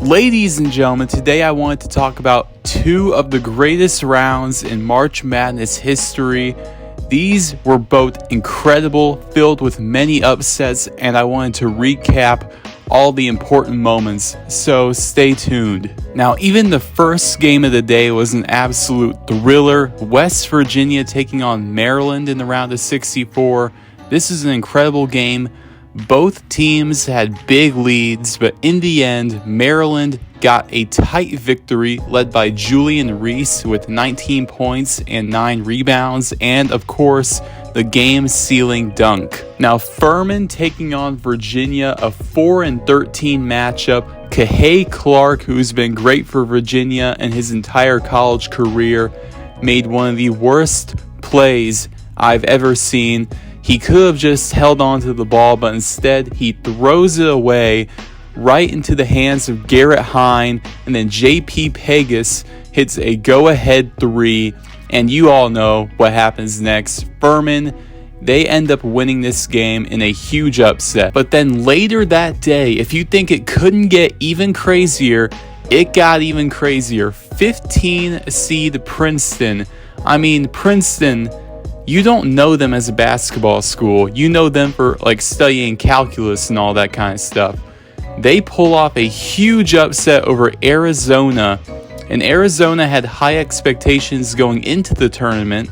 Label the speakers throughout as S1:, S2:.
S1: Ladies and gentlemen, today I wanted to talk about two of the greatest rounds in March Madness history. These were both incredible, filled with many upsets, and I wanted to recap all the important moments, so stay tuned. Now, even the first game of the day was an absolute thriller. West Virginia taking on Maryland in the round of 64. This is an incredible game. Both teams had big leads, but in the end, Maryland got a tight victory led by Julian Reese with 19 points and 9 rebounds, and of course, the game-sealing dunk. Now, Furman taking on Virginia, a 4-13 matchup. Kihei Clark, who's been great for Virginia in his entire college career, made one of the worst plays I've ever seen. He could have just held on to the ball, but instead he throws it away right into the hands of Garrett Hine, and then J.P. Pegas hits a go-ahead three, and you all know what happens next. Furman, they end up winning this game in a huge upset. But then later that day, if you think it couldn't get even crazier, it got even crazier. 15 seed Princeton. Princeton, you don't know them as a basketball school. You know them for studying calculus and all that kind of stuff. They pull off a huge upset over Arizona, and Arizona had high expectations going into the tournament,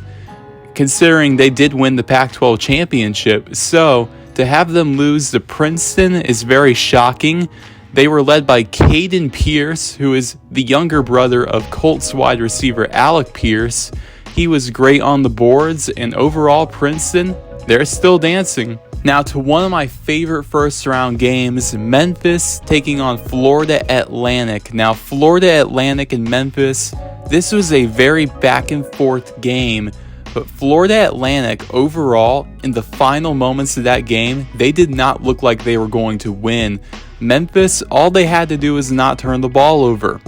S1: considering they did win the Pac-12 championship. So to have them lose to Princeton is very shocking. They were led by Caden Pierce, who is the younger brother of Colts wide receiver Alec Pierce. He was great on the boards, and overall, Princeton, they're still dancing. Now to one of my favorite first round games, Memphis taking on Florida Atlantic. Now, Florida Atlantic and Memphis, this was a very back and forth game, but Florida Atlantic overall, in the final moments of that game, they did not look like they were going to win. Memphis, all they had to do was not turn the ball over.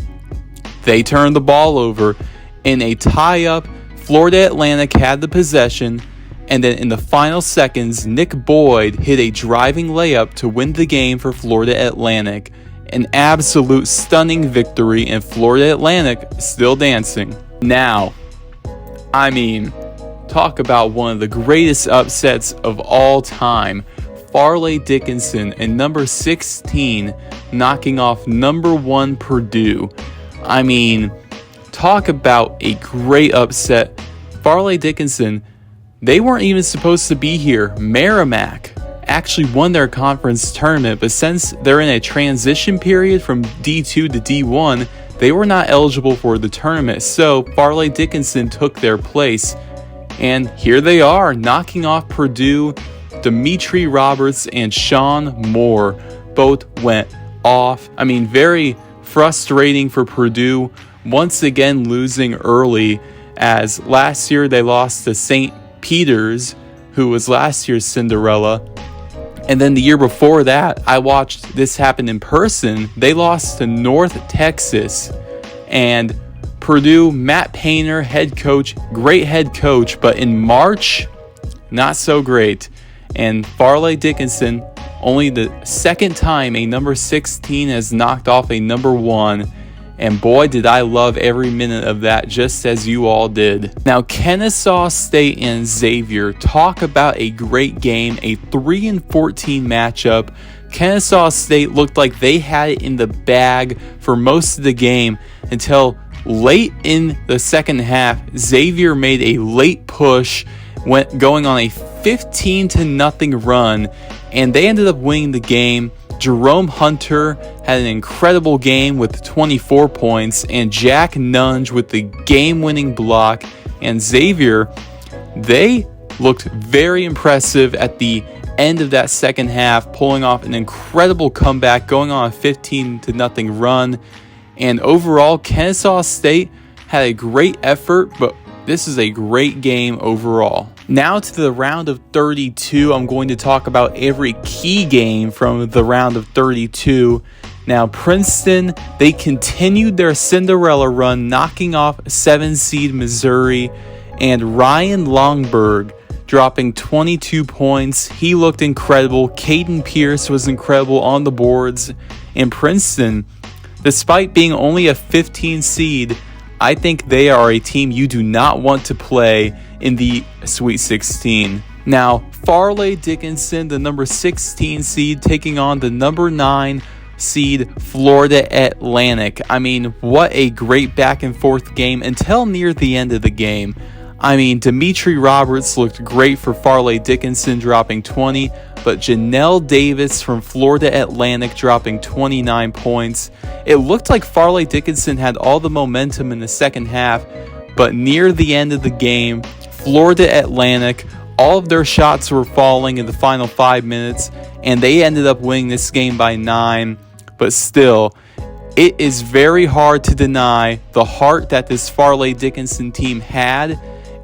S1: They turned the ball over in a tie-up. Florida Atlantic had the possession, and then in the final seconds, Nick Boyd hit a driving layup to win the game for Florida Atlantic. An absolute stunning victory, and Florida Atlantic still dancing. Now, talk about one of the greatest upsets of all time. Farley Dickinson and number 16 knocking off number 1 Purdue. Talk about a great upset. Farley Dickinson, they weren't even supposed to be here. Merrimack actually won their conference tournament, but since they're in a transition period from D2 to D1, they were not eligible for the tournament. So Farley Dickinson took their place, and here they are knocking off Purdue. Dimitri Roberts and Sean Moore both went off. Very frustrating for Purdue. Once again losing early, as last year they lost to St. Peter's, who was last year's Cinderella. And then the year before that, I watched this happen in person. They lost to North Texas. And Purdue, Matt Painter, head coach, great head coach, but in March, not so great. And Farley Dickinson, only the second time a number 16 has knocked off a number 1. And boy, did I love every minute of that, just as you all did. Now, Kennesaw State and Xavier, talk about a great game, a 3-14 matchup. Kennesaw State looked like they had it in the bag for most of the game until late in the second half. Xavier made a late push, going on a 15-0 run, and they ended up winning the game. Jerome Hunter had an incredible game with 24 points, and Jack Nunge with the game-winning block. And Xavier, they looked very impressive at the end of that second half, pulling off an incredible comeback, going on a 15-0 run. And overall, Kennesaw State had a great effort, but this is a great game overall. Now to the round of 32, I'm going to talk about every key game from the round of 32. Now, Princeton, they continued their Cinderella run, knocking off 7-seed Missouri, and Ryan Longberg dropping 22 points. He looked incredible. Caden Pierce was incredible on the boards. And Princeton, Despite being only a 15 seed, I think they are a team you do not want to play in the Sweet 16. Now, Farley Dickinson, the number 16 seed, taking on the number 9 seed Florida Atlantic. I mean, what a great back and forth game until near the end of the game. I mean, Dimitri Roberts looked great for Farley Dickinson, dropping 20, but Janelle Davis from Florida Atlantic dropping 29 points. It looked like Farley Dickinson had all the momentum in the second half, but near the end of the game, Florida Atlantic, all of their shots were falling in the final 5 minutes, and they ended up winning this game by 9. But still, it is very hard to deny the heart that this Farley Dickinson team had.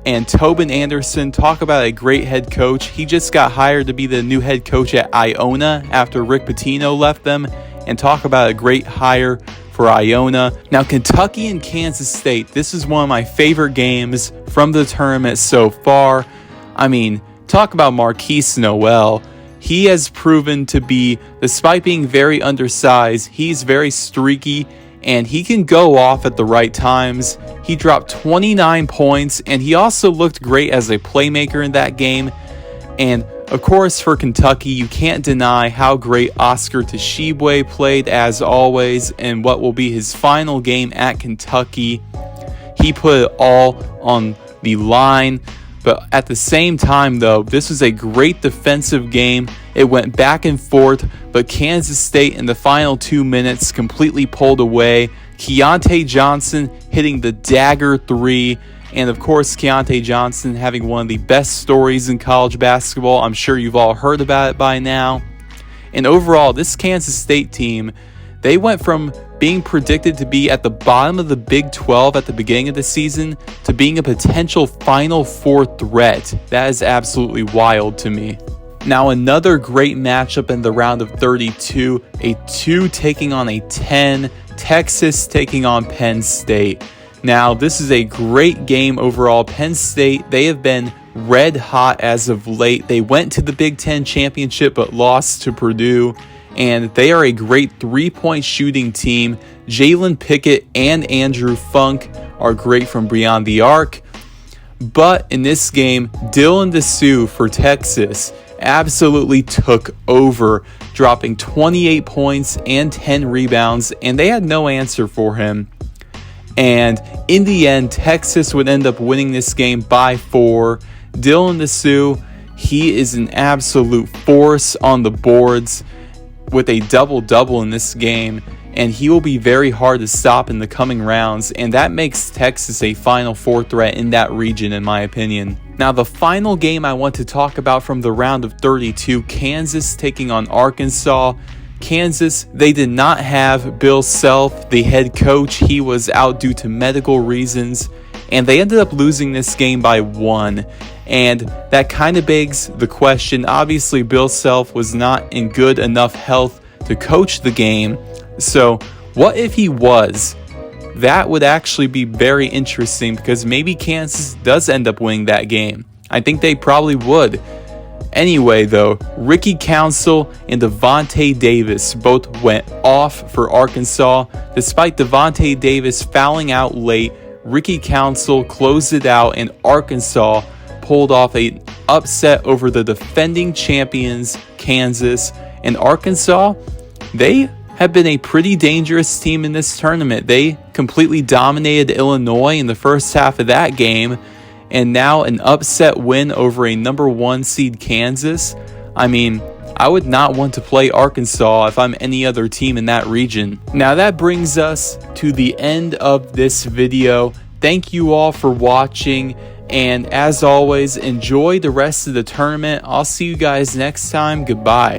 S1: And Tobin Anderson, talk about a great head coach. He just got hired to be the new head coach at Iona after Rick Pitino left them. And talk about a great hire for Iona. Now, Kentucky and Kansas State. This is one of my favorite games from the tournament so far. I mean, talk about Marquise Noel. He has proven to be, despite being very undersized, he's very streaky. And he can go off at the right times. He dropped 29 points, and he also looked great as a playmaker in that game. And, of course, for Kentucky, you can't deny how great Oscar Tshiebwe played, as always, in what will be his final game at Kentucky. He put it all on the line. But at the same time, though, this was a great defensive game. It went back and forth, but Kansas State in the final 2 minutes completely pulled away. Keontae Johnson hitting the dagger 3. And, of course, Keontae Johnson having one of the best stories in college basketball. I'm sure you've all heard about it by now. And overall, this Kansas State team, they went from being predicted to be at the bottom of the Big 12 at the beginning of the season to being a potential Final Four threat. That is absolutely wild to me. Now, another great matchup in the round of 32, a 2 taking on a 10, Texas taking on Penn State. Now, this is a great game overall. Penn State, they have been red hot as of late. They went to the Big Ten championship but lost to Purdue. And they are a great three-point shooting team. Jalen Pickett and Andrew Funk are great from beyond the arc. But in this game, Dylan Dessou for Texas absolutely took over, dropping 28 points and 10 rebounds, and they had no answer for him. And in the end, Texas would end up winning this game by 4. Dylan Dessou, he is an absolute force on the boards, with a double-double in this game, and he will be very hard to stop in the coming rounds, and that makes Texas a Final Four threat in that region, in my opinion. Now, the final game I want to talk about from the round of 32, Kansas taking on Arkansas. Kansas, they did not have Bill Self, the head coach. He was out due to medical reasons, and they ended up losing this game by 1. And that kind of begs the question. Obviously, Bill Self was not in good enough health to coach the game. So what if he was? That would actually be very interesting, because maybe Kansas does end up winning that game. I think they probably would. Anyway, though, Ricky Council and Devontae Davis both went off for Arkansas. Despite Devontae Davis fouling out late, Ricky Council closed it out, and Arkansas pulled off an upset over the defending champions, Kansas. And Arkansas, they have been a pretty dangerous team in this tournament. They completely dominated Illinois in the first half of that game, and now an upset win over a number 1 seed Kansas. I mean, I would not want to play Arkansas if I'm any other team in that region. Now, that brings us to the end of this video. Thank you all for watching. And as always, enjoy the rest of the tournament. I'll see you guys next time. Goodbye.